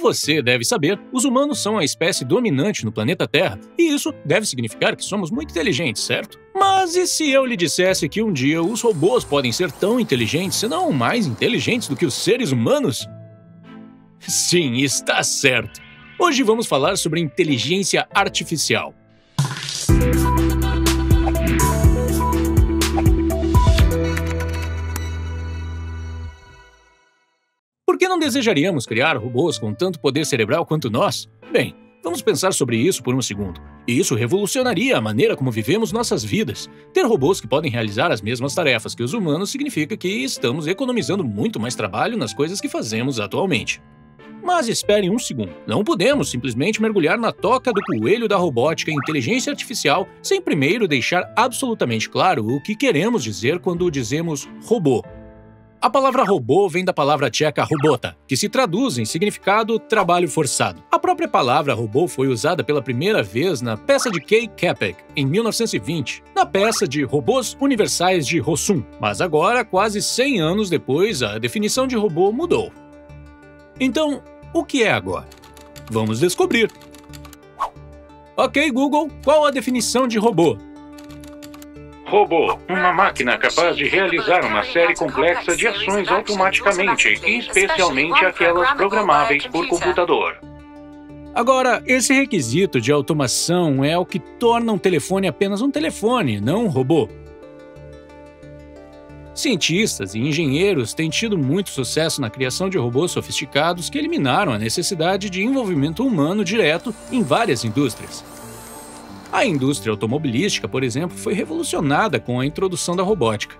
você deve saber, os humanos são a espécie dominante no planeta Terra, e isso deve significar que somos muito inteligentes, certo? Mas e se eu lhe dissesse que um dia os robôs podem ser tão inteligentes, se não mais inteligentes do que os seres humanos? Sim, está certo. Hoje vamos falar sobre inteligência artificial. Por que não desejaríamos criar robôs com tanto poder cerebral quanto nós? Bem, vamos pensar sobre isso por um segundo. Isso revolucionaria a maneira como vivemos nossas vidas. Ter robôs que podem realizar as mesmas tarefas que os humanos significa que estamos economizando muito mais trabalho nas coisas que fazemos atualmente. Mas espere um segundo. Não podemos simplesmente mergulhar na toca do coelho da robótica e inteligência artificial sem primeiro deixar absolutamente claro o que queremos dizer quando dizemos robô. A palavra robô vem da palavra tcheca robota, que se traduz em significado trabalho forçado. A própria palavra robô foi usada pela primeira vez na peça de Kay Capek, em 1920, na peça de Robôs Universais de Rossum. Mas agora, quase 100 anos depois, a definição de robô mudou. Então, o que é agora? Vamos descobrir. Ok, Google, qual a definição de robô? Robô, uma máquina capaz de realizar uma série complexa de ações automaticamente, especialmente aquelas programáveis por computador. Agora, esse requisito de automação é o que torna um telefone apenas um telefone, não um robô. Cientistas e engenheiros têm tido muito sucesso na criação de robôs sofisticados que eliminaram a necessidade de envolvimento humano direto em várias indústrias. A indústria automobilística, por exemplo, foi revolucionada com a introdução da robótica.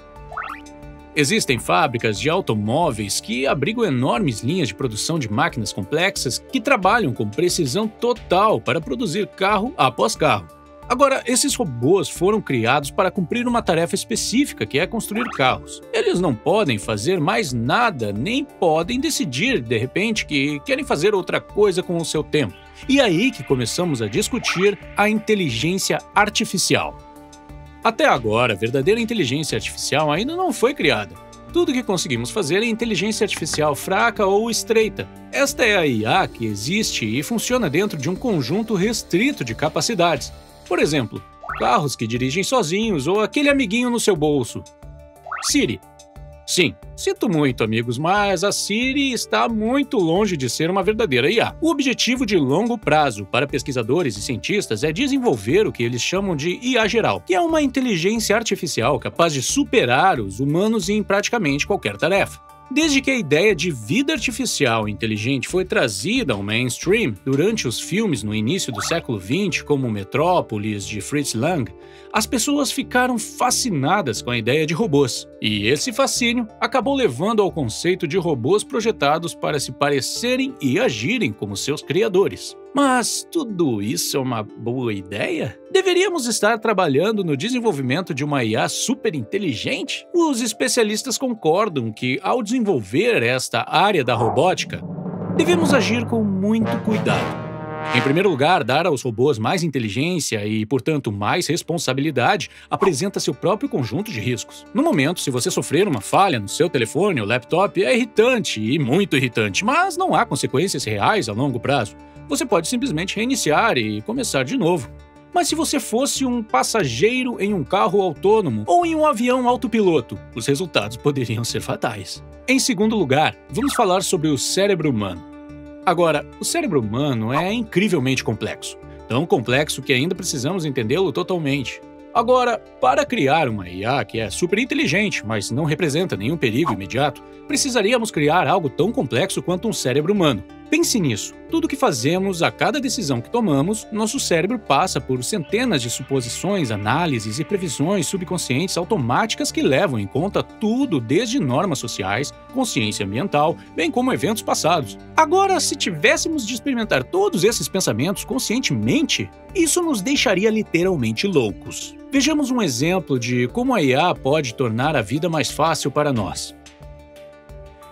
Existem fábricas de automóveis que abrigam enormes linhas de produção de máquinas complexas que trabalham com precisão total para produzir carro após carro. Agora, esses robôs foram criados para cumprir uma tarefa específica, que é construir carros. Eles não podem fazer mais nada, nem podem decidir, de repente, que querem fazer outra coisa com o seu tempo. E aí que começamos a discutir a inteligência artificial. Até agora, a verdadeira inteligência artificial ainda não foi criada. Tudo que conseguimos fazer é inteligência artificial fraca ou estreita. Esta é a IA que existe e funciona dentro de um conjunto restrito de capacidades. Por exemplo, carros que dirigem sozinhos ou aquele amiguinho no seu bolso. Siri. Sim, sinto muito, amigos, mas a Siri está muito longe de ser uma verdadeira IA. O objetivo de longo prazo para pesquisadores e cientistas é desenvolver o que eles chamam de IA geral, que é uma inteligência artificial capaz de superar os humanos em praticamente qualquer tarefa. Desde que a ideia de vida artificial inteligente foi trazida ao mainstream durante os filmes no início do século XX, como Metrópolis, de Fritz Lang, as pessoas ficaram fascinadas com a ideia de robôs. E esse fascínio acabou levando ao conceito de robôs projetados para se parecerem e agirem como seus criadores. Mas tudo isso é uma boa ideia? Deveríamos estar trabalhando no desenvolvimento de uma IA super inteligente? Os especialistas concordam que, ao desenvolver esta área da robótica, devemos agir com muito cuidado. Em primeiro lugar, dar aos robôs mais inteligência e, portanto, mais responsabilidade apresenta seu próprio conjunto de riscos. No momento, se você sofrer uma falha no seu telefone ou laptop, é irritante e muito irritante, mas não há consequências reais a longo prazo. Você pode simplesmente reiniciar e começar de novo. Mas se você fosse um passageiro em um carro autônomo ou em um avião autopiloto, os resultados poderiam ser fatais. Em segundo lugar, vamos falar sobre o cérebro humano. Agora, o cérebro humano é incrivelmente complexo. Tão complexo que ainda precisamos entendê-lo totalmente. Agora, para criar uma IA que é super inteligente, mas não representa nenhum perigo imediato, precisaríamos criar algo tão complexo quanto um cérebro humano. Pense nisso. Tudo que fazemos, a cada decisão que tomamos, nosso cérebro passa por centenas de suposições, análises e previsões subconscientes automáticas que levam em conta tudo desde normas sociais, consciência ambiental, bem como eventos passados. Agora, se tivéssemos de experimentar todos esses pensamentos conscientemente, isso nos deixaria literalmente loucos. Vejamos um exemplo de como a IA pode tornar a vida mais fácil para nós.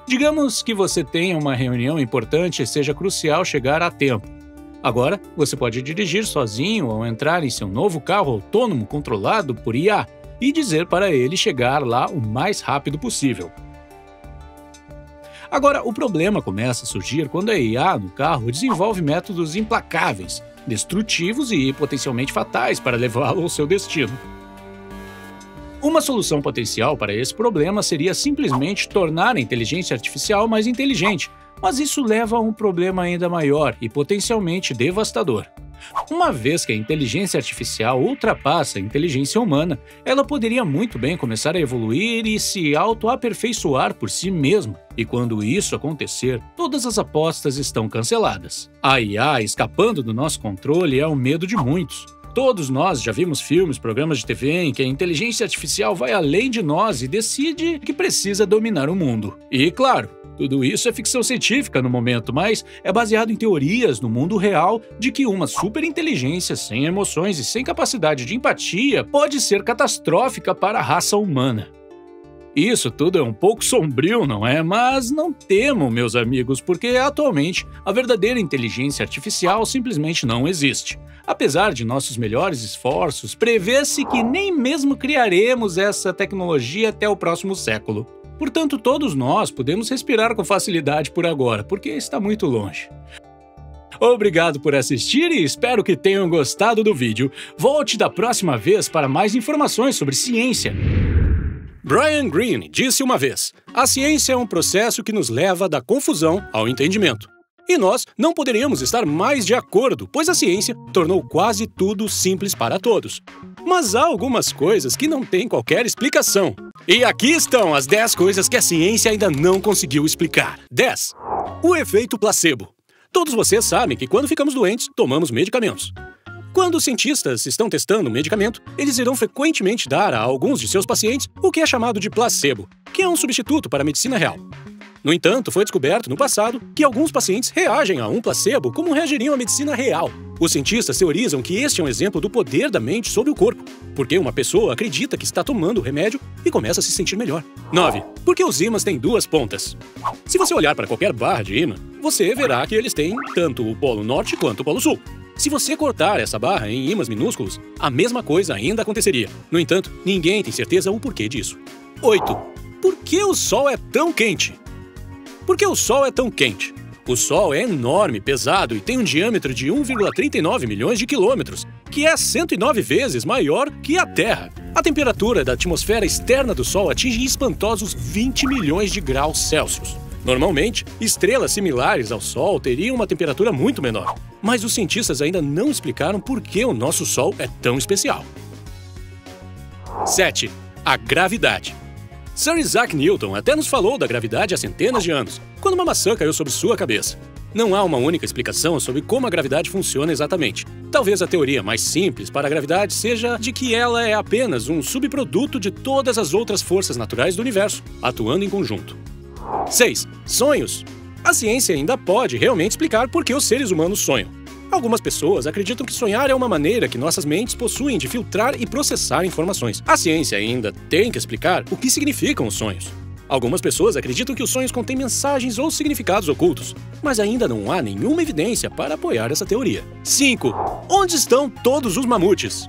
Digamos que você tenha uma reunião importante e seja crucial chegar a tempo. Agora, você pode dirigir sozinho ao entrar em seu novo carro autônomo controlado por IA e dizer para ele chegar lá o mais rápido possível. Agora, o problema começa a surgir quando a IA no carro desenvolve métodos implacáveis, destrutivos e potencialmente fatais para levá-lo ao seu destino. Uma solução potencial para esse problema seria simplesmente tornar a inteligência artificial mais inteligente, mas isso leva a um problema ainda maior e potencialmente devastador. Uma vez que a inteligência artificial ultrapassa a inteligência humana, ela poderia muito bem começar a evoluir e se auto-aperfeiçoar por si mesma. E quando isso acontecer, todas as apostas estão canceladas. A IA escapando do nosso controle é o medo de muitos. Todos nós já vimos filmes, programas de TV em que a inteligência artificial vai além de nós e decide que precisa dominar o mundo. E, claro, tudo isso é ficção científica no momento, mas é baseado em teorias no mundo real de que uma superinteligência sem emoções e sem capacidade de empatia pode ser catastrófica para a raça humana. Isso tudo é um pouco sombrio, não é? Mas não temam, meus amigos, porque atualmente a verdadeira inteligência artificial simplesmente não existe. Apesar de nossos melhores esforços, prevê-se que nem mesmo criaremos essa tecnologia até o próximo século. Portanto, todos nós podemos respirar com facilidade por agora, porque está muito longe. Obrigado por assistir e espero que tenham gostado do vídeo. Volte da próxima vez para mais informações sobre ciência. Brian Greene disse uma vez: a ciência é um processo que nos leva da confusão ao entendimento. E nós não poderíamos estar mais de acordo, pois a ciência tornou quase tudo simples para todos. Mas há algumas coisas que não têm qualquer explicação. E aqui estão as 10 coisas que a ciência ainda não conseguiu explicar. 10. O efeito placebo. Todos vocês sabem que quando ficamos doentes, tomamos medicamentos. Quando os cientistas estão testando um medicamento, eles irão frequentemente dar a alguns de seus pacientes o que é chamado de placebo, que é um substituto para a medicina real. No entanto, foi descoberto no passado que alguns pacientes reagem a um placebo como reagiriam à medicina real. Os cientistas teorizam que este é um exemplo do poder da mente sobre o corpo, porque uma pessoa acredita que está tomando o remédio e começa a se sentir melhor. 9. Porque os ímãs têm duas pontas. Se você olhar para qualquer barra de ímã, você verá que eles têm tanto o polo norte quanto o polo sul. Se você cortar essa barra em ímãs minúsculos, a mesma coisa ainda aconteceria. No entanto, ninguém tem certeza o porquê disso. 8. Por que o Sol é tão quente? Por que o Sol é tão quente? O Sol é enorme, pesado e tem um diâmetro de 1,39 milhões de quilômetros, que é 109 vezes maior que a Terra. A temperatura da atmosfera externa do Sol atinge espantosos 20 milhões de graus Celsius. Normalmente, estrelas similares ao Sol teriam uma temperatura muito menor, mas os cientistas ainda não explicaram por que o nosso Sol é tão especial. 7. A gravidade. Sir Isaac Newton até nos falou da gravidade há centenas de anos, quando uma maçã caiu sobre sua cabeça. Não há uma única explicação sobre como a gravidade funciona exatamente. Talvez a teoria mais simples para a gravidade seja de que ela é apenas um subproduto de todas as outras forças naturais do universo, atuando em conjunto. 6. Sonhos. A ciência ainda pode realmente explicar por que os seres humanos sonham. Algumas pessoas acreditam que sonhar é uma maneira que nossas mentes possuem de filtrar e processar informações. A ciência ainda tem que explicar o que significam os sonhos. Algumas pessoas acreditam que os sonhos contêm mensagens ou significados ocultos, mas ainda não há nenhuma evidência para apoiar essa teoria. 5. Onde estão todos os mamutes?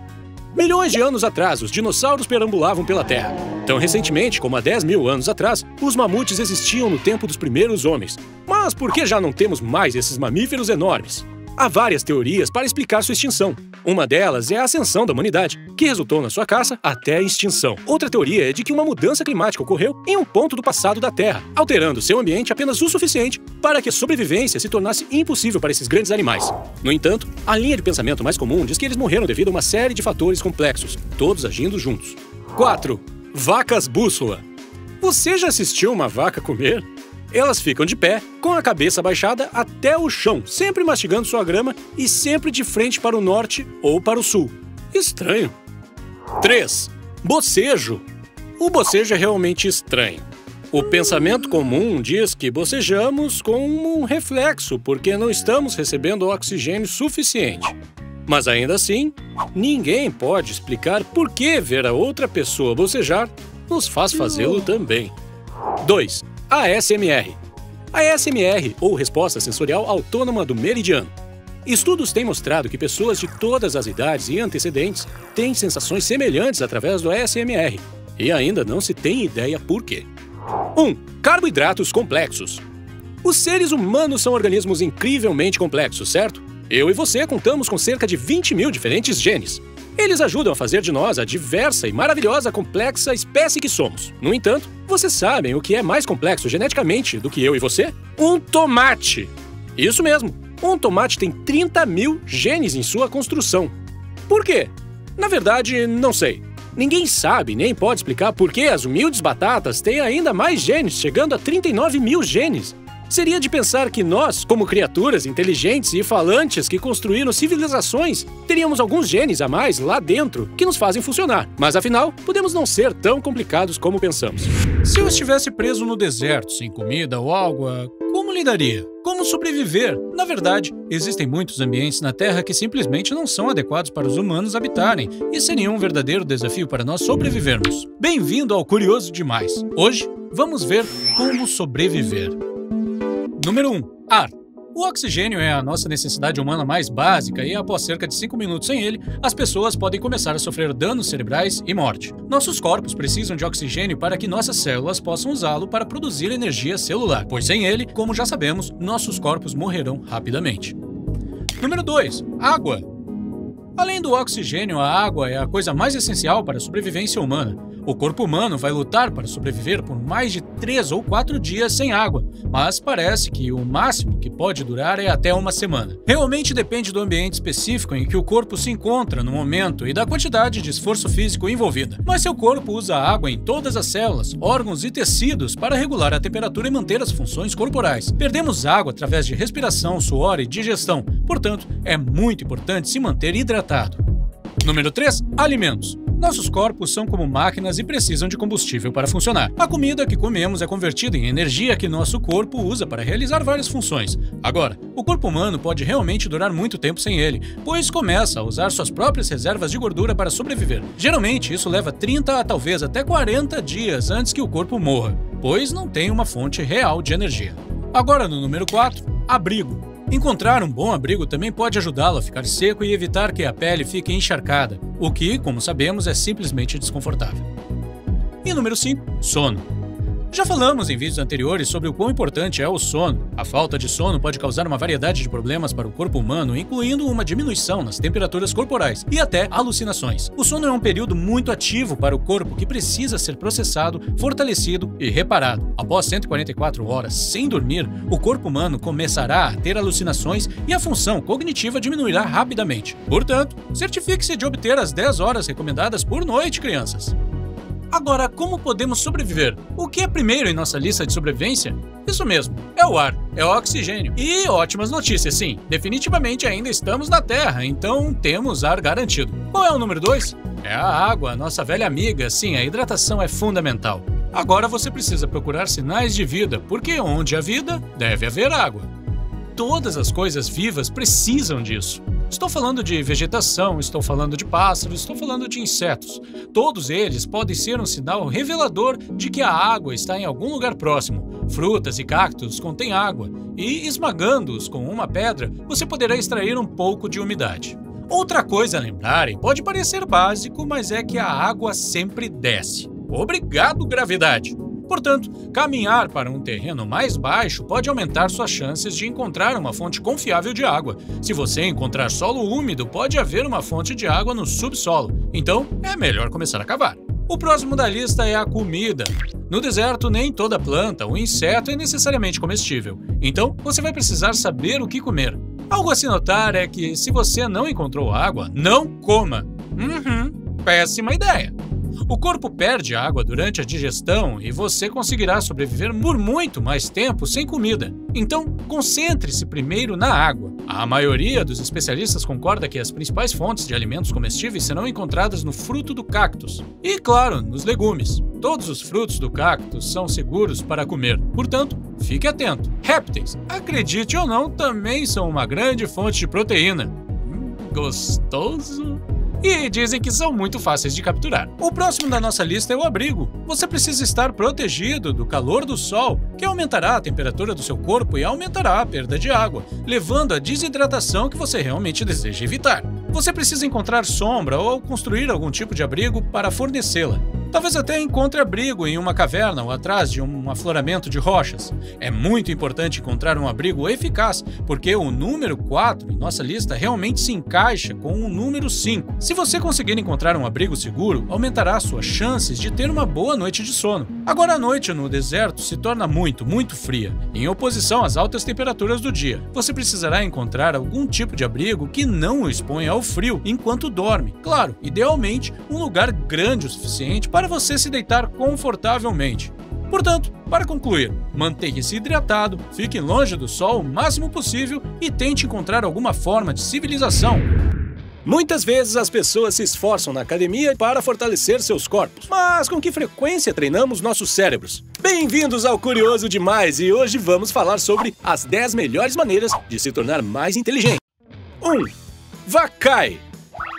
Milhões de anos atrás, os dinossauros perambulavam pela Terra. Tão recentemente como há 10 mil anos atrás, os mamutes existiam no tempo dos primeiros homens. Mas por que já não temos mais esses mamíferos enormes? Há várias teorias para explicar sua extinção. Uma delas é a ascensão da humanidade, que resultou na sua caça até a extinção. Outra teoria é de que uma mudança climática ocorreu em um ponto do passado da Terra, alterando seu ambiente apenas o suficiente para que a sobrevivência se tornasse impossível para esses grandes animais. No entanto, a linha de pensamento mais comum diz que eles morreram devido a uma série de fatores complexos, todos agindo juntos. 4. Vacas bússola. Você já assistiu uma vaca comer? Elas ficam de pé, com a cabeça baixada até o chão, sempre mastigando sua grama e sempre de frente para o norte ou para o sul. Estranho. 3. Bocejo. O bocejo é realmente estranho. O pensamento comum diz que bocejamos como um reflexo, porque não estamos recebendo oxigênio suficiente. Mas ainda assim, ninguém pode explicar por que ver a outra pessoa bocejar nos faz fazê-lo também. 2. ASMR. ASMR, ou Resposta Sensorial Autônoma do Meridiano. Estudos têm mostrado que pessoas de todas as idades e antecedentes têm sensações semelhantes através do ASMR, e ainda não se tem ideia por quê. 1. Carboidratos complexos. Os seres humanos são organismos incrivelmente complexos, certo? Eu e você contamos com cerca de 20 mil diferentes genes. Eles ajudam a fazer de nós a diversa e maravilhosa, complexa espécie que somos. No entanto, vocês sabem o que é mais complexo geneticamente do que eu e você? Um tomate! Isso mesmo, um tomate tem 30 mil genes em sua construção. Por quê? Na verdade, não sei. Ninguém sabe nem pode explicar por que as humildes batatas têm ainda mais genes, chegando a 39 mil genes. Seria de pensar que nós, como criaturas inteligentes e falantes que construíram civilizações, teríamos alguns genes a mais lá dentro que nos fazem funcionar. Mas afinal, podemos não ser tão complicados como pensamos. Se eu estivesse preso no deserto, sem comida ou água, como lidaria? Como sobreviver? Na verdade, existem muitos ambientes na Terra que simplesmente não são adequados para os humanos habitarem e seriam um verdadeiro desafio para nós sobrevivermos. Bem-vindo ao Curioso Demais. Hoje, vamos ver como sobreviver. Número 1. Ar. O oxigênio é a nossa necessidade humana mais básica e, após cerca de 5 minutos sem ele, as pessoas podem começar a sofrer danos cerebrais e morte. Nossos corpos precisam de oxigênio para que nossas células possam usá-lo para produzir energia celular, pois sem ele, como já sabemos, nossos corpos morrerão rapidamente. Número 2. Água. Além do oxigênio, a água é a coisa mais essencial para a sobrevivência humana. O corpo humano vai lutar para sobreviver por mais de 3 ou 4 dias sem água, mas parece que o máximo que pode durar é até uma semana. Realmente depende do ambiente específico em que o corpo se encontra no momento e da quantidade de esforço físico envolvida. Mas seu corpo usa água em todas as células, órgãos e tecidos para regular a temperatura e manter as funções corporais. Perdemos água através de respiração, suor e digestão, portanto, é muito importante se manter hidratado. Número 3. Alimentos. Nossos corpos são como máquinas e precisam de combustível para funcionar. A comida que comemos é convertida em energia que nosso corpo usa para realizar várias funções. Agora, o corpo humano pode realmente durar muito tempo sem ele, pois começa a usar suas próprias reservas de gordura para sobreviver. Geralmente, isso leva 30 a talvez até 40 dias antes que o corpo morra, pois não tem uma fonte real de energia. Agora, no número 4, abrigo. Encontrar um bom abrigo também pode ajudá-lo a ficar seco e evitar que a pele fique encharcada, o que, como sabemos, é simplesmente desconfortável. E número 5, sono. Já falamos em vídeos anteriores sobre o quão importante é o sono. A falta de sono pode causar uma variedade de problemas para o corpo humano, incluindo uma diminuição nas temperaturas corporais e até alucinações. O sono é um período muito ativo para o corpo que precisa ser processado, fortalecido e reparado. Após 144 horas sem dormir, o corpo humano começará a ter alucinações e a função cognitiva diminuirá rapidamente. Portanto, certifique-se de obter as 10 horas recomendadas por noite, crianças. Agora, como podemos sobreviver? O que é primeiro em nossa lista de sobrevivência? Isso mesmo, é o ar, é o oxigênio. E ótimas notícias, sim, definitivamente ainda estamos na Terra, então temos ar garantido. Qual é o número 2? É a água, nossa velha amiga. Sim, a hidratação é fundamental. Agora você precisa procurar sinais de vida, porque onde há vida, deve haver água. Todas as coisas vivas precisam disso. Estou falando de vegetação, estou falando de pássaros, estou falando de insetos. Todos eles podem ser um sinal revelador de que a água está em algum lugar próximo. Frutas e cactos contêm água, e esmagando-os com uma pedra, você poderá extrair um pouco de umidade. Outra coisa a lembrarem, pode parecer básico, mas é que a água sempre desce. Obrigado, gravidade! Portanto, caminhar para um terreno mais baixo pode aumentar suas chances de encontrar uma fonte confiável de água. Se você encontrar solo úmido, pode haver uma fonte de água no subsolo. Então, é melhor começar a cavar. O próximo da lista é a comida. No deserto, nem toda planta ou inseto é necessariamente comestível. Então, você vai precisar saber o que comer. Algo a se notar é que, se você não encontrou água, não coma. Péssima ideia. O corpo perde água durante a digestão e você conseguirá sobreviver por muito mais tempo sem comida. Então, concentre-se primeiro na água. A maioria dos especialistas concorda que as principais fontes de alimentos comestíveis serão encontradas no fruto do cactus. E, claro, nos legumes. Todos os frutos do cactus são seguros para comer, portanto, fique atento. Répteis, acredite ou não, também são uma grande fonte de proteína. Gostoso! E dizem que são muito fáceis de capturar. O próximo da nossa lista é o abrigo. Você precisa estar protegido do calor do sol, que aumentará a temperatura do seu corpo e aumentará a perda de água, levando à desidratação que você realmente deseja evitar. Você precisa encontrar sombra ou construir algum tipo de abrigo para fornecê-la. Talvez até encontre abrigo em uma caverna ou atrás de um afloramento de rochas. É muito importante encontrar um abrigo eficaz, porque o número 4 em nossa lista realmente se encaixa com o número 5. Se você conseguir encontrar um abrigo seguro, aumentará suas chances de ter uma boa noite de sono. Agora, a noite no deserto se torna muito fria, em oposição às altas temperaturas do dia. Você precisará encontrar algum tipo de abrigo que não o exponha ao frio enquanto dorme. Claro, idealmente, um lugar grande o suficiente para você se deitar confortavelmente. Portanto, para concluir, mantenha-se hidratado, fique longe do sol o máximo possível e tente encontrar alguma forma de civilização. Muitas vezes as pessoas se esforçam na academia para fortalecer seus corpos, mas com que frequência treinamos nossos cérebros? Bem-vindos ao Curioso Demais e hoje vamos falar sobre as 10 melhores maneiras de se tornar mais inteligente. 1. Vaccae.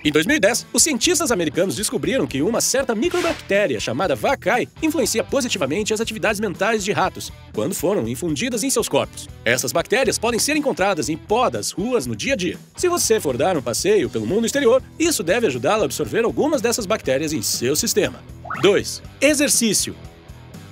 Em 2010, os cientistas americanos descobriram que uma certa microbactéria chamada Vaccae influencia positivamente as atividades mentais de ratos, quando foram infundidas em seus corpos. Essas bactérias podem ser encontradas em pó das ruas no dia a dia. Se você for dar um passeio pelo mundo exterior, isso deve ajudá-lo a absorver algumas dessas bactérias em seu sistema. 2. Exercício.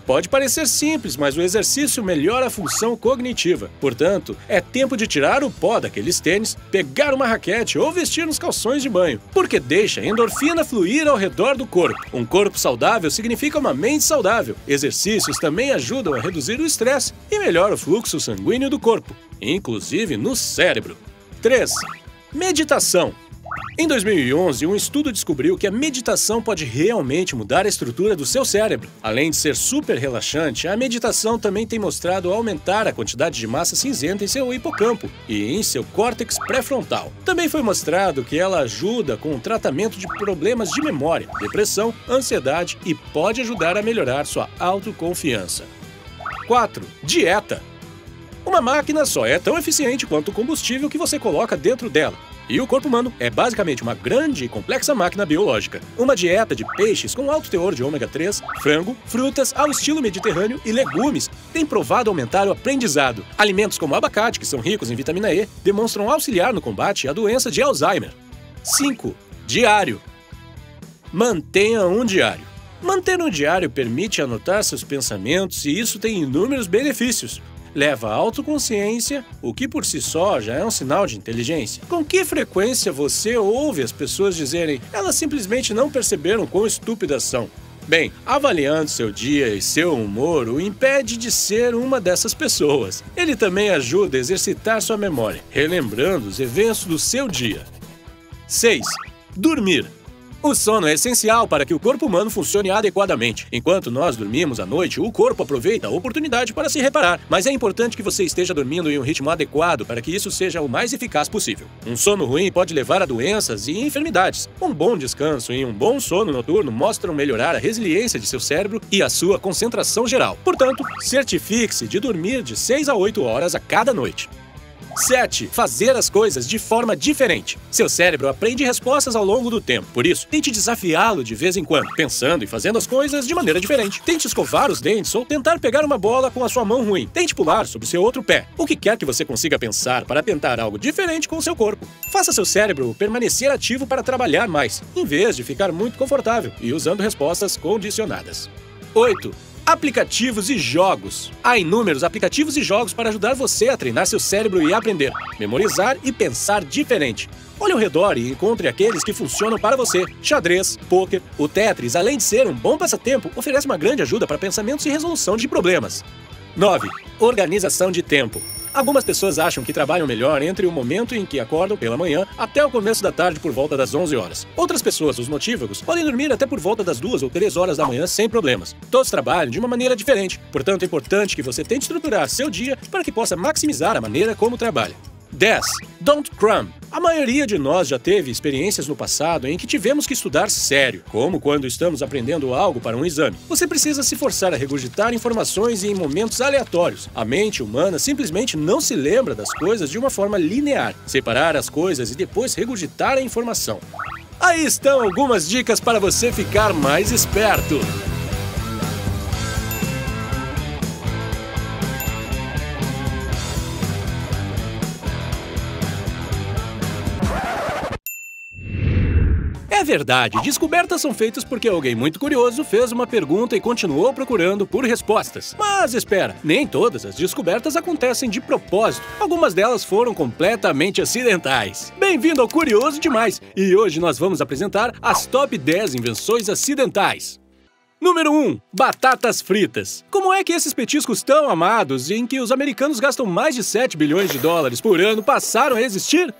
Pode parecer simples, mas o exercício melhora a função cognitiva. Portanto, é tempo de tirar o pó daqueles tênis, pegar uma raquete ou vestir uns calções de banho, porque deixa a endorfina fluir ao redor do corpo. Um corpo saudável significa uma mente saudável. Exercícios também ajudam a reduzir o estresse e melhora o fluxo sanguíneo do corpo, inclusive no cérebro. 3. Meditação. Em 2011, um estudo descobriu que a meditação pode realmente mudar a estrutura do seu cérebro. Além de ser super relaxante, a meditação também tem mostrado aumentar a quantidade de massa cinzenta em seu hipocampo e em seu córtex pré-frontal. Também foi mostrado que ela ajuda com o tratamento de problemas de memória, depressão, ansiedade e pode ajudar a melhorar sua autoconfiança. 4. Dieta. Uma máquina só é tão eficiente quanto o combustível que você coloca dentro dela. E o corpo humano é basicamente uma grande e complexa máquina biológica. Uma dieta de peixes com alto teor de ômega 3, frango, frutas ao estilo mediterrâneo e legumes tem provado aumentar o aprendizado. Alimentos como abacate, que são ricos em vitamina E, demonstram auxiliar no combate à doença de Alzheimer. 5. Diário. Mantenha um diário. Manter um diário permite anotar seus pensamentos e isso tem inúmeros benefícios. Leva à autoconsciência, o que por si só já é um sinal de inteligência. Com que frequência você ouve as pessoas dizerem elas simplesmente não perceberam quão estúpidas são? Bem, avaliando seu dia e seu humor o impede de ser uma dessas pessoas. Ele também ajuda a exercitar sua memória, relembrando os eventos do seu dia. 6. Dormir. O sono é essencial para que o corpo humano funcione adequadamente. Enquanto nós dormimos à noite, o corpo aproveita a oportunidade para se reparar. Mas é importante que você esteja dormindo em um ritmo adequado para que isso seja o mais eficaz possível. Um sono ruim pode levar a doenças e enfermidades. Um bom descanso e um bom sono noturno mostram melhorar a resiliência de seu cérebro e a sua concentração geral. Portanto, certifique-se de dormir de 6 a 8 horas a cada noite. 7. Fazer as coisas de forma diferente. Seu cérebro aprende respostas ao longo do tempo. Por isso, tente desafiá-lo de vez em quando, pensando e fazendo as coisas de maneira diferente. Tente escovar os dentes ou tentar pegar uma bola com a sua mão ruim. Tente pular sobre seu outro pé. O que quer que você consiga pensar para tentar algo diferente com seu corpo. Faça seu cérebro permanecer ativo para trabalhar mais, em vez de ficar muito confortável e usando respostas condicionadas. 8. Aplicativos e jogos. Há inúmeros aplicativos e jogos para ajudar você a treinar seu cérebro e aprender, memorizar e pensar diferente. Olhe ao redor e encontre aqueles que funcionam para você. Xadrez, pôquer, o Tetris, além de ser um bom passatempo, oferece uma grande ajuda para pensamentos e resolução de problemas. 9. Organização de tempo. Algumas pessoas acham que trabalham melhor entre o momento em que acordam pela manhã até o começo da tarde por volta das 11 horas. Outras pessoas, os notívagos, podem dormir até por volta das 2 ou 3 horas da manhã sem problemas. Todos trabalham de uma maneira diferente, portanto é importante que você tente estruturar seu dia para que possa maximizar a maneira como trabalha. 10. Don't cram. A maioria de nós já teve experiências no passado em que tivemos que estudar sério, como quando estamos aprendendo algo para um exame. Você precisa se forçar a regurgitar informações em momentos aleatórios. A mente humana simplesmente não se lembra das coisas de uma forma linear. Separar as coisas e depois regurgitar a informação. Aí estão algumas dicas para você ficar mais esperto. É verdade, descobertas são feitas porque alguém muito curioso fez uma pergunta e continuou procurando por respostas. Mas espera, nem todas as descobertas acontecem de propósito. Algumas delas foram completamente acidentais. Bem-vindo ao Curioso Demais! E hoje nós vamos apresentar as top 10 invenções acidentais. Número 1. Batatas fritas. Como é que esses petiscos tão amados, em que os americanos gastam mais de 7 bilhões de dólares por ano, passaram a existir?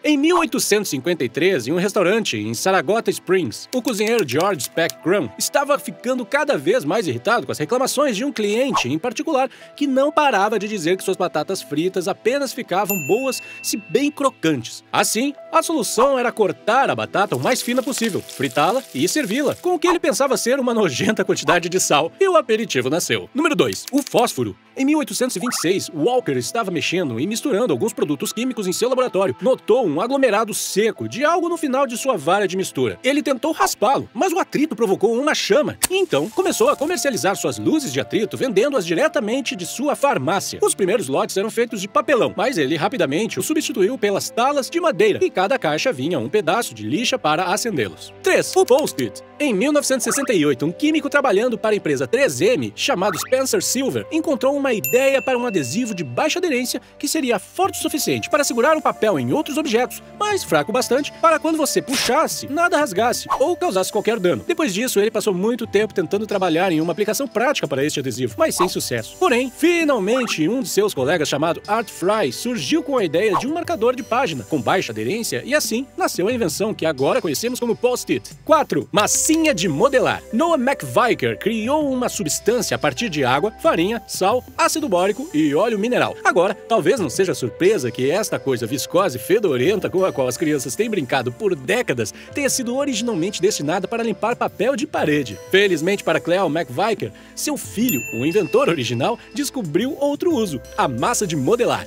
Em 1853, em um restaurante em Saratoga Springs, o cozinheiro George Speck Graham estava ficando cada vez mais irritado com as reclamações de um cliente em particular que não parava de dizer que suas batatas fritas apenas ficavam boas se bem crocantes. Assim, a solução era cortar a batata o mais fina possível, fritá-la e servi-la, com o que ele pensava ser uma nojenta quantidade de sal, e o aperitivo nasceu. Número 2. O fósforo. Em 1826, Walker estava mexendo e misturando alguns produtos químicos em seu laboratório. Notou um aglomerado seco de algo no final de sua vara de mistura. Ele tentou raspá-lo, mas o atrito provocou uma chama. E então, começou a comercializar suas luzes de atrito, vendendo-as diretamente de sua farmácia. Os primeiros lotes eram feitos de papelão, mas ele rapidamente o substituiu pelas talas de madeira, e cada caixa vinha um pedaço de lixa para acendê-los. 3. O Post-it. Em 1968, um químico trabalhando para a empresa 3M, chamado Spencer Silver, encontrou uma ideia para um adesivo de baixa aderência que seria forte o suficiente para segurar um papel em outros objetos, mas fraco bastante para quando você puxasse, nada rasgasse ou causasse qualquer dano. Depois disso, ele passou muito tempo tentando trabalhar em uma aplicação prática para este adesivo, mas sem sucesso. Porém, finalmente, um de seus colegas chamado Art Fry surgiu com a ideia de um marcador de página com baixa aderência e assim nasceu a invenção que agora conhecemos como Post-it. 4. Massinha de modelar. Noah McVicker criou uma substância a partir de água, farinha, sal, ácido bórico e óleo mineral. Agora, talvez não seja surpresa que esta coisa viscosa e fedorenta com a qual as crianças têm brincado por décadas tenha sido originalmente destinada para limpar papel de parede. Felizmente para Cleo McVicker, seu filho, o inventor original, descobriu outro uso: a massa de modelar.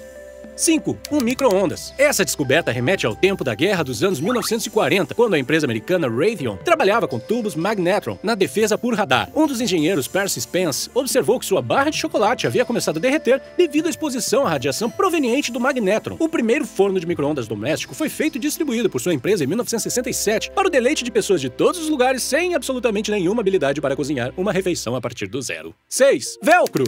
5. Um micro-ondas. Essa descoberta remete ao tempo da guerra dos anos 1940, quando a empresa americana Raytheon trabalhava com tubos magnetron na defesa por radar. Um dos engenheiros, Percy Spence, observou que sua barra de chocolate havia começado a derreter devido à exposição à radiação proveniente do magnetron. O primeiro forno de micro-ondas doméstico foi feito e distribuído por sua empresa em 1967 para o deleite de pessoas de todos os lugares sem absolutamente nenhuma habilidade para cozinhar uma refeição a partir do zero. 6. Velcro.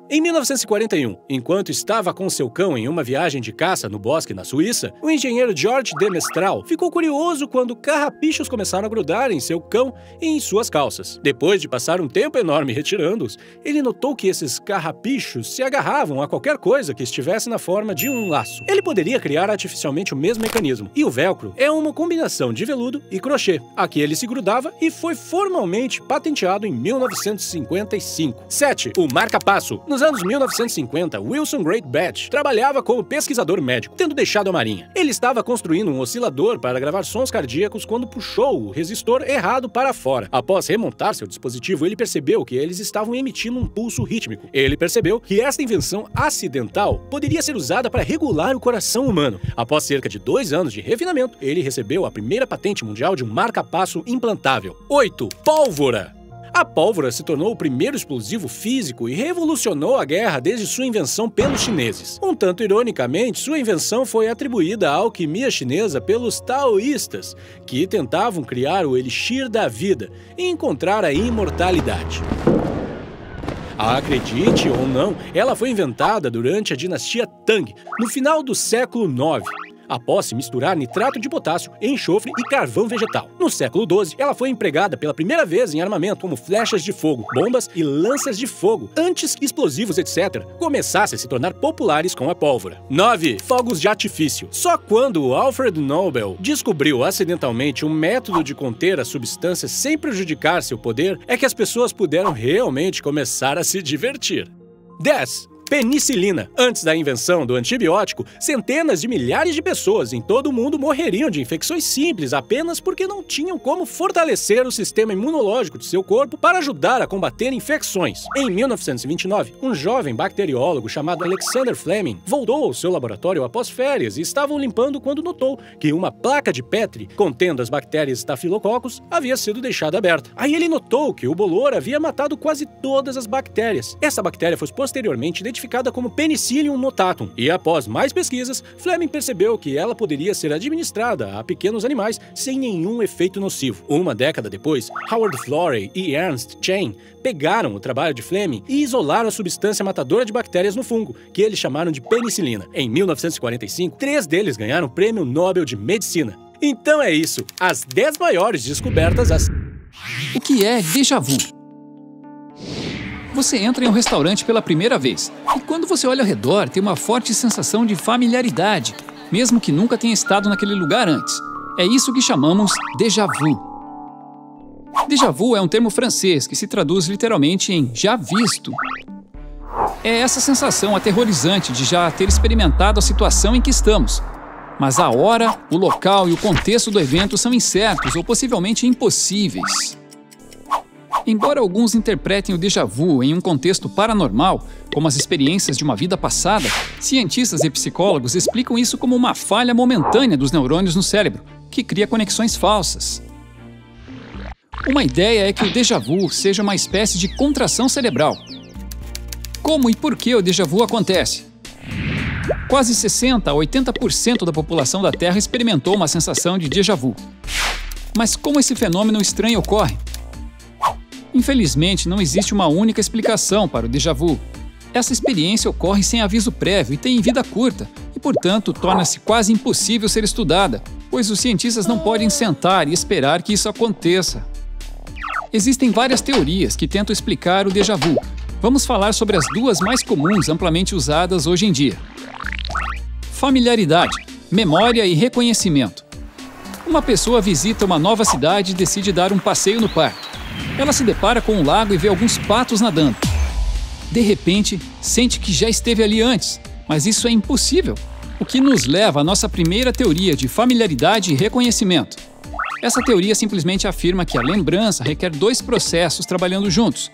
Em 1941, enquanto estava com seu cão em uma viagem de caça no bosque na Suíça, o engenheiro George de Mestral ficou curioso quando carrapichos começaram a grudar em seu cão e em suas calças. Depois de passar um tempo enorme retirando-os, ele notou que esses carrapichos se agarravam a qualquer coisa que estivesse na forma de um laço. Ele poderia criar artificialmente o mesmo mecanismo, e o velcro é uma combinação de veludo e crochê. Aqui ele se grudava e foi formalmente patenteado em 1955. 7. O marca-passo. Nos anos 1950, Wilson Great Batch trabalhava como pesquisador médico, tendo deixado a marinha. Ele estava construindo um oscilador para gravar sons cardíacos quando puxou o resistor errado para fora. Após remontar seu dispositivo, ele percebeu que eles estavam emitindo um pulso rítmico. Ele percebeu que esta invenção acidental poderia ser usada para regular o coração humano. Após cerca de 2 anos de refinamento, ele recebeu a primeira patente mundial de um marca-passo implantável. 8. Pólvora. A pólvora se tornou o primeiro explosivo físico e revolucionou a guerra desde sua invenção pelos chineses. Um tanto ironicamente, sua invenção foi atribuída à alquimia chinesa pelos taoístas, que tentavam criar o elixir da vida e encontrar a imortalidade. Acredite ou não, ela foi inventada durante a dinastia Tang, no final do século IX. Após se misturar nitrato de potássio, enxofre e carvão vegetal. No século XII, ela foi empregada pela primeira vez em armamento como flechas de fogo, bombas e lanças de fogo, antes que explosivos, etc., começassem a se tornar populares com a pólvora. 9. Fogos de artifício. Só quando Alfred Nobel descobriu acidentalmente um método de conter a substância sem prejudicar seu poder, é que as pessoas puderam realmente começar a se divertir. 10. Penicilina. Antes da invenção do antibiótico, centenas de milhares de pessoas em todo o mundo morreriam de infecções simples apenas porque não tinham como fortalecer o sistema imunológico de seu corpo para ajudar a combater infecções. Em 1929, um jovem bacteriólogo chamado Alexander Fleming voltou ao seu laboratório após férias e estavam limpando quando notou que uma placa de Petri contendo as bactérias Staphylococcus havia sido deixada aberta. Aí ele notou que o bolor havia matado quase todas as bactérias. Essa bactéria foi posteriormente identificada identificada como Penicillium notatum, e após mais pesquisas, Fleming percebeu que ela poderia ser administrada a pequenos animais sem nenhum efeito nocivo. Uma década depois, Howard Florey e Ernst Chain pegaram o trabalho de Fleming e isolaram a substância matadora de bactérias no fungo, que eles chamaram de penicilina. Em 1945, 3 deles ganharam o Prêmio Nobel de Medicina. Então é isso, as 10 maiores descobertas. O que é déjà vu? Você entra em um restaurante pela primeira vez e quando você olha ao redor tem uma forte sensação de familiaridade, mesmo que nunca tenha estado naquele lugar antes. É isso que chamamos déjà vu. Déjà vu é um termo francês que se traduz literalmente em já visto. É essa sensação aterrorizante de já ter experimentado a situação em que estamos. Mas a hora, o local e o contexto do evento são incertos ou possivelmente impossíveis. Embora alguns interpretem o déjà vu em um contexto paranormal, como as experiências de uma vida passada, cientistas e psicólogos explicam isso como uma falha momentânea dos neurônios no cérebro, que cria conexões falsas. Uma ideia é que o déjà vu seja uma espécie de contração cerebral. Como e por que o déjà vu acontece? Quase 60% a 80% da população da Terra experimentou uma sensação de déjà vu. Mas como esse fenômeno estranho ocorre? Infelizmente, não existe uma única explicação para o déjà vu. Essa experiência ocorre sem aviso prévio e tem vida curta, e, portanto, torna-se quase impossível ser estudada, pois os cientistas não podem sentar e esperar que isso aconteça. Existem várias teorias que tentam explicar o déjà vu. Vamos falar sobre as 2 mais comuns amplamente usadas hoje em dia. Familiaridade, memória e reconhecimento. Uma pessoa visita uma nova cidade e decide dar um passeio no parque. Ela se depara com um lago e vê alguns patos nadando. De repente, sente que já esteve ali antes, mas isso é impossível, o que nos leva à nossa primeira teoria de familiaridade e reconhecimento. Essa teoria simplesmente afirma que a lembrança requer 2 processos trabalhando juntos: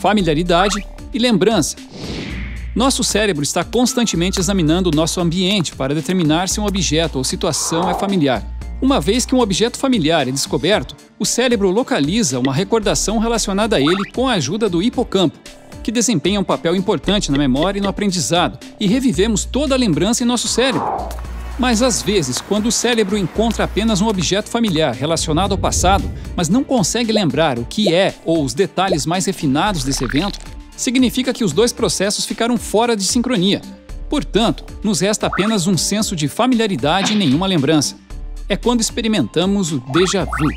familiaridade e lembrança. Nosso cérebro está constantemente examinando o nosso ambiente para determinar se um objeto ou situação é familiar. Uma vez que um objeto familiar é descoberto, o cérebro localiza uma recordação relacionada a ele com a ajuda do hipocampo, que desempenha um papel importante na memória e no aprendizado, e revivemos toda a lembrança em nosso cérebro. Mas às vezes, quando o cérebro encontra apenas um objeto familiar relacionado ao passado, mas não consegue lembrar o que é ou os detalhes mais refinados desse evento, significa que os 2 processos ficaram fora de sincronia. Portanto, nos resta apenas um senso de familiaridade e nenhuma lembrança. É quando experimentamos o déjà vu.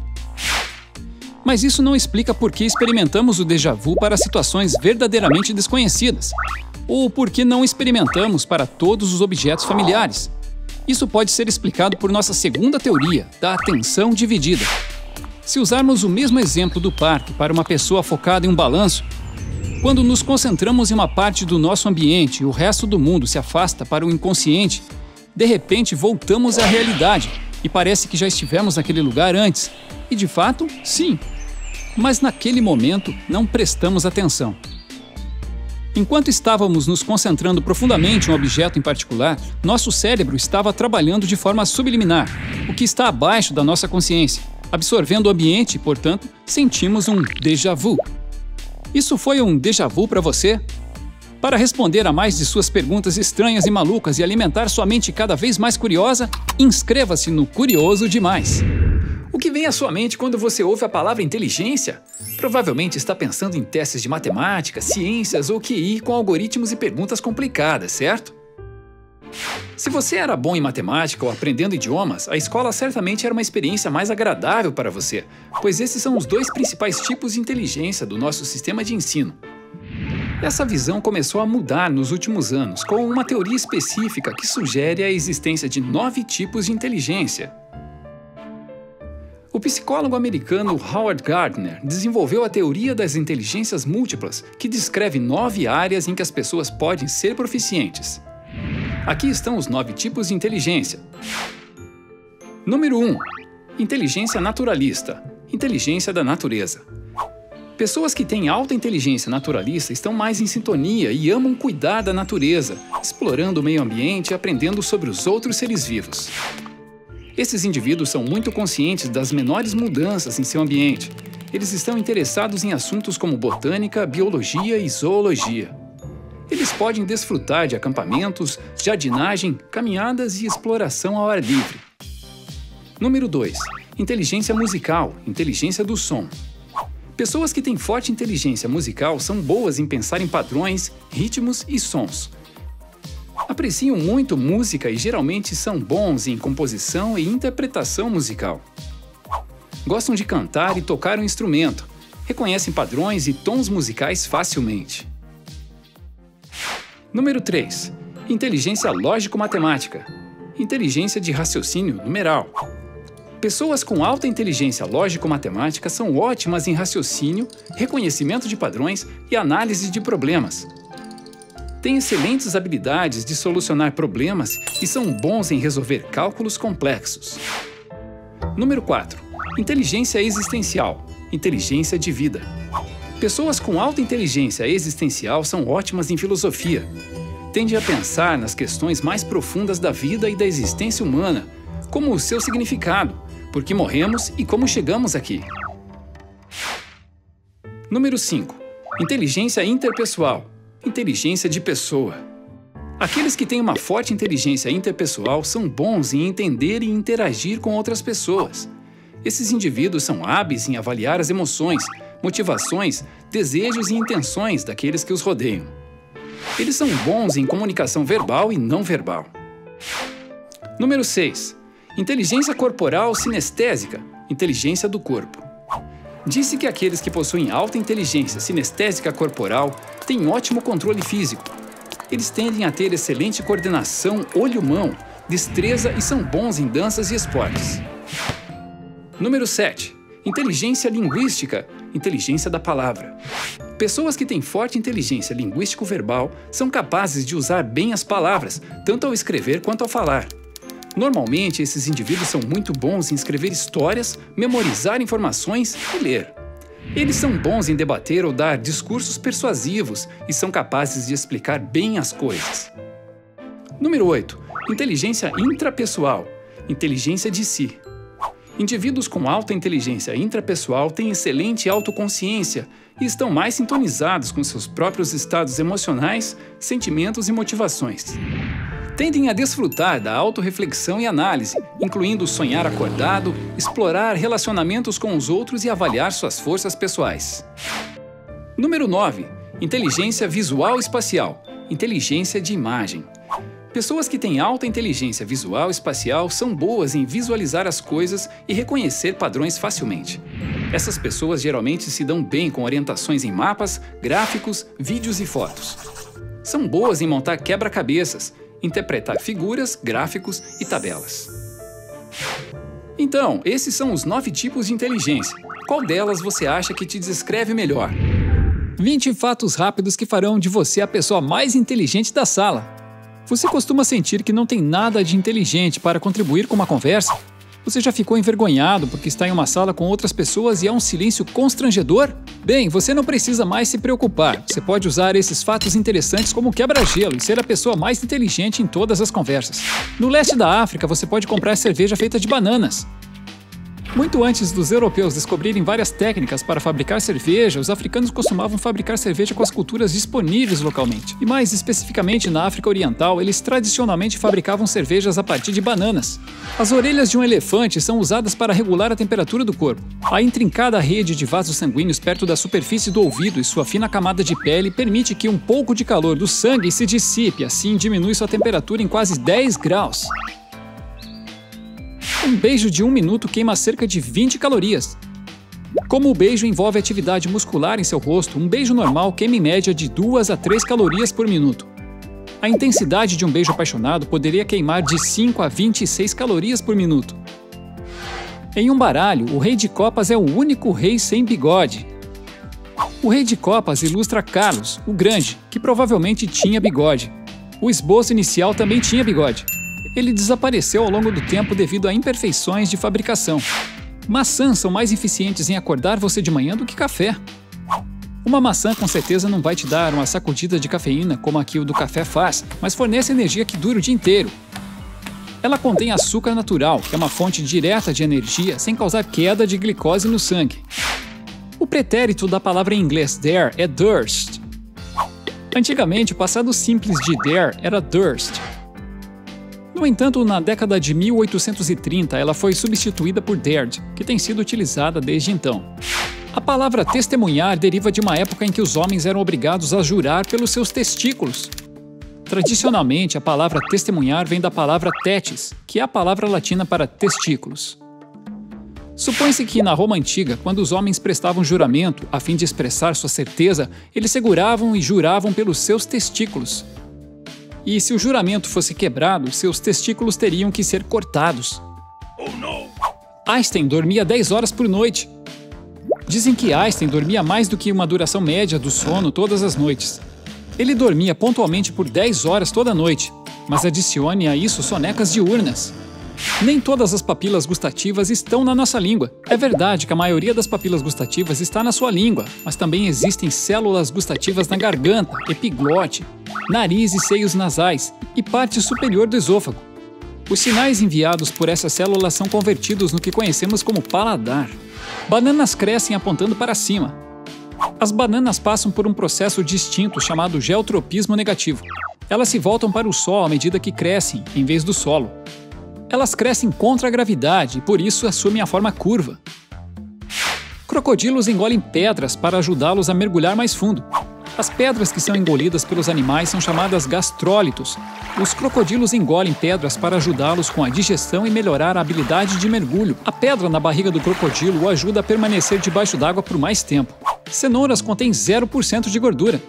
Mas isso não explica por que experimentamos o déjà vu para situações verdadeiramente desconhecidas, ou por que não experimentamos para todos os objetos familiares. Isso pode ser explicado por nossa segunda teoria, da atenção dividida. Se usarmos o mesmo exemplo do parque para uma pessoa focada em um balanço, quando nos concentramos em uma parte do nosso ambiente e o resto do mundo se afasta para o inconsciente, de repente voltamos à realidade e parece que já estivemos naquele lugar antes. E de fato, sim. Mas naquele momento não prestamos atenção. Enquanto estávamos nos concentrando profundamente em um objeto em particular, nosso cérebro estava trabalhando de forma subliminar, o que está abaixo da nossa consciência, absorvendo o ambiente e, portanto, sentimos um déjà vu. Isso foi um déjà vu para você? Para responder a mais de suas perguntas estranhas e malucas e alimentar sua mente cada vez mais curiosa, inscreva-se no Curioso Demais. O que vem à sua mente quando você ouve a palavra inteligência? Provavelmente está pensando em testes de matemática, ciências ou QI com algoritmos e perguntas complicadas, certo? Se você era bom em matemática ou aprendendo idiomas, a escola certamente era uma experiência mais agradável para você, pois esses são os 2 principais tipos de inteligência do nosso sistema de ensino. Essa visão começou a mudar nos últimos anos, com uma teoria específica que sugere a existência de 9 tipos de inteligência. O psicólogo americano Howard Gardner desenvolveu a teoria das inteligências múltiplas, que descreve 9 áreas em que as pessoas podem ser proficientes. Aqui estão os 9 tipos de inteligência. Número 1. Inteligência naturalista. Inteligência da natureza. Pessoas que têm alta inteligência naturalista estão mais em sintonia e amam cuidar da natureza, explorando o meio ambiente e aprendendo sobre os outros seres vivos. Esses indivíduos são muito conscientes das menores mudanças em seu ambiente. Eles estão interessados em assuntos como botânica, biologia e zoologia. Eles podem desfrutar de acampamentos, jardinagem, caminhadas e exploração ao ar livre. Número 2. Inteligência musical, inteligência do som. Pessoas que têm forte inteligência musical são boas em pensar em padrões, ritmos e sons. Apreciam muito música e geralmente são bons em composição e interpretação musical. Gostam de cantar e tocar um instrumento. Reconhecem padrões e tons musicais facilmente. Número 3. Inteligência lógico-matemática. Inteligência de raciocínio numeral. Pessoas com alta inteligência lógico-matemática são ótimas em raciocínio, reconhecimento de padrões e análise de problemas. Têm excelentes habilidades de solucionar problemas e são bons em resolver cálculos complexos. Número 4. Inteligência existencial, inteligência de vida. Pessoas com alta inteligência existencial são ótimas em filosofia. Tendem a pensar nas questões mais profundas da vida e da existência humana, como o seu significado, por que morremos e como chegamos aqui. Número 5. Inteligência interpessoal, inteligência de pessoa. Aqueles que têm uma forte inteligência interpessoal são bons em entender e interagir com outras pessoas. Esses indivíduos são hábeis em avaliar as emoções, motivações, desejos e intenções daqueles que os rodeiam. Eles são bons em comunicação verbal e não verbal. Número 6. Inteligência corporal sinestésica, inteligência do corpo. Disse que aqueles que possuem alta inteligência sinestésica corporal têm ótimo controle físico. Eles tendem a ter excelente coordenação olho-mão, destreza e são bons em danças e esportes. Número 7. Inteligência linguística, inteligência da palavra. Pessoas que têm forte inteligência linguístico-verbal são capazes de usar bem as palavras, tanto ao escrever quanto ao falar. Normalmente, esses indivíduos são muito bons em escrever histórias, memorizar informações e ler. Eles são bons em debater ou dar discursos persuasivos e são capazes de explicar bem as coisas. Número 8. Inteligência intrapessoal, inteligência de si. Indivíduos com alta inteligência intrapessoal têm excelente autoconsciência e estão mais sintonizados com seus próprios estados emocionais, sentimentos e motivações. Tendem a desfrutar da autorreflexão e análise, incluindo sonhar acordado, explorar relacionamentos com os outros e avaliar suas forças pessoais. Número 9. Inteligência visual espacial, inteligência de imagem. Pessoas que têm alta inteligência visual espacial são boas em visualizar as coisas e reconhecer padrões facilmente. Essas pessoas geralmente se dão bem com orientações em mapas, gráficos, vídeos e fotos. São boas em montar quebra-cabeças, interpretar figuras, gráficos e tabelas. Então, esses são os 9 tipos de inteligência. Qual delas você acha que te descreve melhor? 20 fatos rápidos que farão de você a pessoa mais inteligente da sala. Você costuma sentir que não tem nada de inteligente para contribuir com uma conversa? Você já ficou envergonhado porque está em uma sala com outras pessoas e há um silêncio constrangedor? Bem, você não precisa mais se preocupar. Você pode usar esses fatos interessantes como quebra-gelo e ser a pessoa mais inteligente em todas as conversas. No leste da África, você pode comprar cerveja feita de bananas. Muito antes dos europeus descobrirem várias técnicas para fabricar cerveja, os africanos costumavam fabricar cerveja com as culturas disponíveis localmente. E mais especificamente na África Oriental, eles tradicionalmente fabricavam cervejas a partir de bananas. As orelhas de um elefante são usadas para regular a temperatura do corpo. A intrincada rede de vasos sanguíneos perto da superfície do ouvido e sua fina camada de pele permite que um pouco de calor do sangue se dissipe, assim diminui sua temperatura em quase 10 graus. Um beijo de 1 minuto queima cerca de 20 calorias. Como o beijo envolve atividade muscular em seu rosto, um beijo normal queima em média de 2 a 3 calorias por minuto. A intensidade de um beijo apaixonado poderia queimar de 5 a 26 calorias por minuto. Em um baralho, o rei de copas é o único rei sem bigode. O rei de copas ilustra Carlos, o Grande, que provavelmente tinha bigode. O esboço inicial também tinha bigode. Ele desapareceu ao longo do tempo devido a imperfeições de fabricação. Maçãs são mais eficientes em acordar você de manhã do que café. Uma maçã com certeza não vai te dar uma sacudida de cafeína como a que o do café faz, mas fornece energia que dura o dia inteiro. Ela contém açúcar natural, que é uma fonte direta de energia sem causar queda de glicose no sangue. O pretérito da palavra em inglês there é thirst. Antigamente, o passado simples de Dare era Durst. No entanto, na década de 1830, ela foi substituída por Dared, que tem sido utilizada desde então. A palavra testemunhar deriva de uma época em que os homens eram obrigados a jurar pelos seus testículos. Tradicionalmente, a palavra testemunhar vem da palavra tetis, que é a palavra latina para testículos. Supõe-se que, na Roma Antiga, quando os homens prestavam juramento, a fim de expressar sua certeza, eles seguravam e juravam pelos seus testículos. E se o juramento fosse quebrado, seus testículos teriam que ser cortados. Einstein dormia 10 horas por noite. Dizem que Einstein dormia mais do que uma duração média do sono todas as noites. Ele dormia pontualmente por 10 horas toda noite, mas adicione a isso sonecas diurnas. Nem todas as papilas gustativas estão na nossa língua. É verdade que a maioria das papilas gustativas está na sua língua, mas também existem células gustativas na garganta, epiglote, nariz e seios nasais e parte superior do esôfago. Os sinais enviados por essas células são convertidos no que conhecemos como paladar. Bananas crescem apontando para cima. As bananas passam por um processo distinto chamado geotropismo negativo. Elas se voltam para o sol à medida que crescem, em vez do solo. Elas crescem contra a gravidade e, por isso, assumem a forma curva. Crocodilos engolem pedras para ajudá-los a mergulhar mais fundo. As pedras que são engolidas pelos animais são chamadas gastrólitos. Os crocodilos engolem pedras para ajudá-los com a digestão e melhorar a habilidade de mergulho. A pedra na barriga do crocodilo o ajuda a permanecer debaixo d'água por mais tempo. Cenouras contêm 0% de gordura.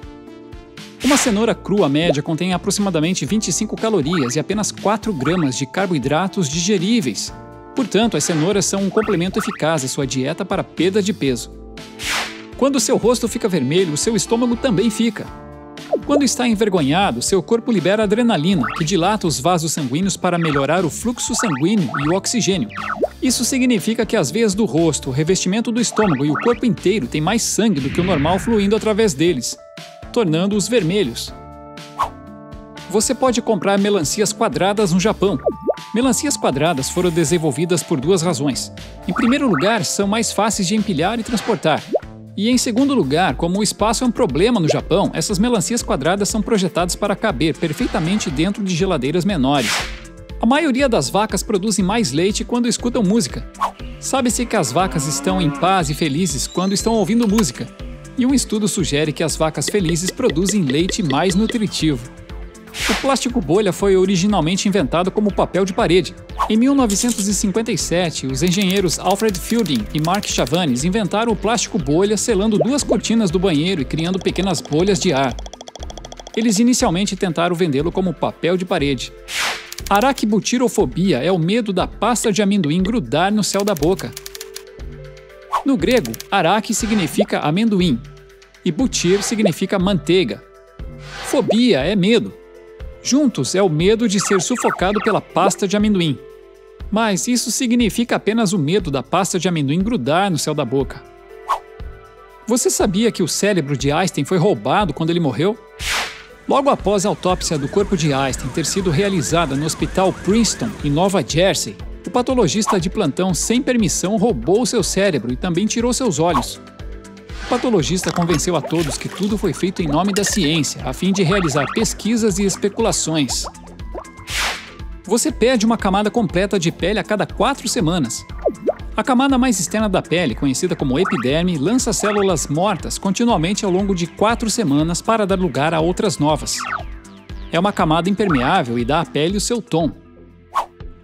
Uma cenoura crua média contém aproximadamente 25 calorias e apenas 4 gramas de carboidratos digeríveis. Portanto, as cenouras são um complemento eficaz à sua dieta para perda de peso. Quando seu rosto fica vermelho, seu estômago também fica. Quando está envergonhado, seu corpo libera adrenalina, que dilata os vasos sanguíneos para melhorar o fluxo sanguíneo e o oxigênio. Isso significa que as veias do rosto, o revestimento do estômago e o corpo inteiro têm mais sangue do que o normal fluindo através deles, tornando-os vermelhos. Você pode comprar melancias quadradas no Japão. Melancias quadradas foram desenvolvidas por duas razões. Em primeiro lugar, são mais fáceis de empilhar e transportar. E em segundo lugar, como o espaço é um problema no Japão, essas melancias quadradas são projetadas para caber perfeitamente dentro de geladeiras menores. A maioria das vacas produzem mais leite quando escutam música. Sabe-se que as vacas estão em paz e felizes quando estão ouvindo música. E um estudo sugere que as vacas felizes produzem leite mais nutritivo. O plástico bolha foi originalmente inventado como papel de parede. Em 1957, os engenheiros Alfred Fielding e Mark Chavanes inventaram o plástico bolha selando duas cortinas do banheiro e criando pequenas bolhas de ar. Eles inicialmente tentaram vendê-lo como papel de parede. Araquibutirofobia é o medo da pasta de amendoim grudar no céu da boca. No grego, araque significa amendoim e butir significa manteiga. Fobia é medo. Juntos é o medo de ser sufocado pela pasta de amendoim. Mas isso significa apenas o medo da pasta de amendoim grudar no céu da boca. Você sabia que o cérebro de Einstein foi roubado quando ele morreu? Logo após a autópsia do corpo de Einstein ter sido realizada no Hospital Princeton, em Nova Jersey, o patologista de plantão, sem permissão, roubou seu cérebro e também tirou seus olhos. O patologista convenceu a todos que tudo foi feito em nome da ciência, a fim de realizar pesquisas e especulações. Você perde uma camada completa de pele a cada 4 semanas. A camada mais externa da pele, conhecida como epiderme, lança células mortas continuamente ao longo de 4 semanas para dar lugar a outras novas. É uma camada impermeável e dá à pele o seu tom.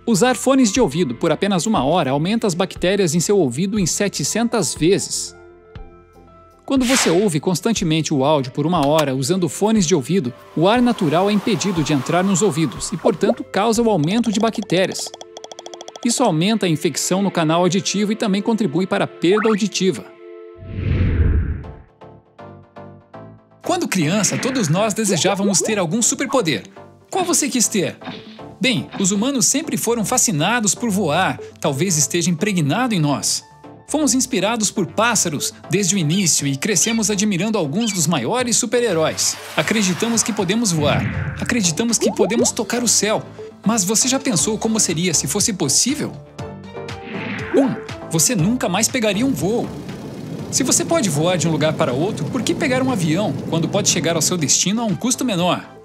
Usar fones de ouvido por apenas 1 hora aumenta as bactérias em seu ouvido em 700 vezes. Quando você ouve constantemente o áudio por 1 hora usando fones de ouvido, o ar natural é impedido de entrar nos ouvidos e, portanto, causa o aumento de bactérias. Isso aumenta a infecção no canal auditivo e também contribui para a perda auditiva. Quando criança, todos nós desejávamos ter algum superpoder. Qual você quis ter? Bem, os humanos sempre foram fascinados por voar, talvez esteja impregnado em nós. Fomos inspirados por pássaros desde o início e crescemos admirando alguns dos maiores super-heróis. Acreditamos que podemos voar. Acreditamos que podemos tocar o céu. Mas você já pensou como seria se fosse possível? 1. Você nunca mais pegaria um voo. Se você pode voar de um lugar para outro, por que pegar um avião quando pode chegar ao seu destino a um custo menor?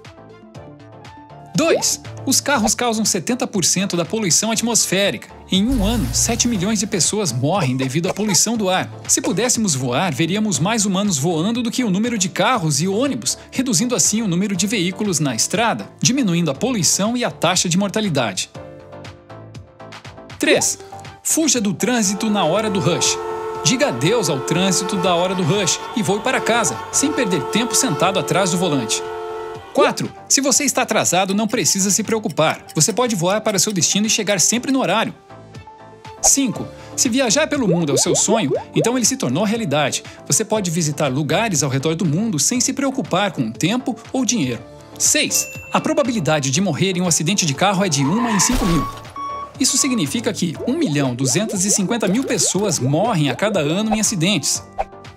2. Os carros causam 70% da poluição atmosférica. Em um ano, 7 milhões de pessoas morrem devido à poluição do ar. Se pudéssemos voar, veríamos mais humanos voando do que o número de carros e ônibus, reduzindo assim o número de veículos na estrada, diminuindo a poluição e a taxa de mortalidade. 3. Fuja do trânsito na hora do rush. Diga adeus ao trânsito da hora do rush e voe para casa, sem perder tempo sentado atrás do volante. 4. Se você está atrasado, não precisa se preocupar. Você pode voar para seu destino e chegar sempre no horário. 5. Se viajar pelo mundo é o seu sonho, então ele se tornou realidade. Você pode visitar lugares ao redor do mundo sem se preocupar com tempo ou dinheiro. 6. A probabilidade de morrer em um acidente de carro é de 1 em 5 mil. Isso significa que 1.250.000 pessoas morrem a cada ano em acidentes.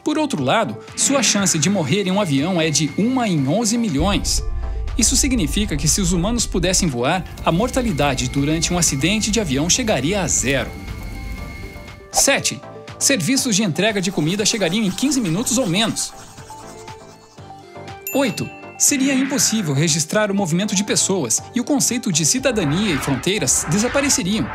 Por outro lado, sua chance de morrer em um avião é de 1 em 11 milhões. Isso significa que se os humanos pudessem voar, a mortalidade durante um acidente de avião chegaria a 0. 7. Serviços de entrega de comida chegariam em 15 minutos ou menos. 8. Seria impossível registrar o movimento de pessoas e o conceito de cidadania e fronteiras desapareceriam.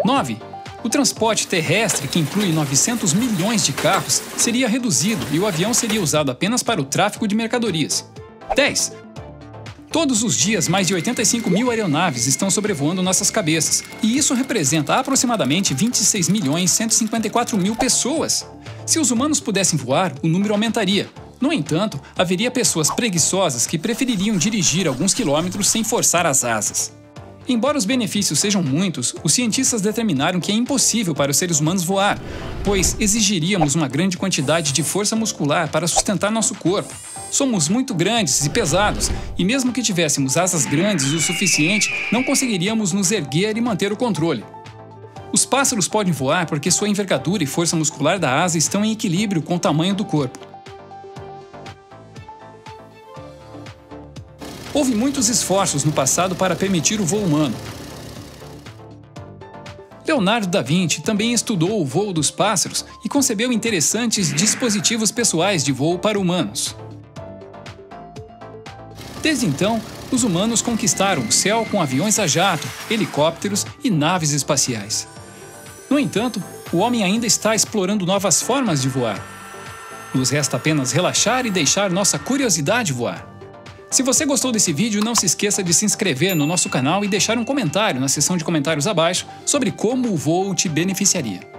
9. O transporte terrestre, que inclui 900 milhões de carros, seria reduzido e o avião seria usado apenas para o tráfego de mercadorias. 10. Todos os dias, mais de 85 mil aeronaves estão sobrevoando nossas cabeças, e isso representa aproximadamente 26.154.000 pessoas. Se os humanos pudessem voar, o número aumentaria. No entanto, haveria pessoas preguiçosas que prefeririam dirigir alguns quilômetros sem forçar as asas. Embora os benefícios sejam muitos, os cientistas determinaram que é impossível para os seres humanos voar, pois exigiríamos uma grande quantidade de força muscular para sustentar nosso corpo. Somos muito grandes e pesados, e mesmo que tivéssemos asas grandes o suficiente, não conseguiríamos nos erguer e manter o controle. Os pássaros podem voar porque sua envergadura e força muscular da asa estão em equilíbrio com o tamanho do corpo. Houve muitos esforços no passado para permitir o voo humano. Leonardo da Vinci também estudou o voo dos pássaros e concebeu interessantes dispositivos pessoais de voo para humanos. Desde então, os humanos conquistaram o céu com aviões a jato, helicópteros e naves espaciais. No entanto, o homem ainda está explorando novas formas de voar. Nos resta apenas relaxar e deixar nossa curiosidade voar. Se você gostou desse vídeo, não se esqueça de se inscrever no nosso canal e deixar um comentário na seção de comentários abaixo sobre como o voo te beneficiaria.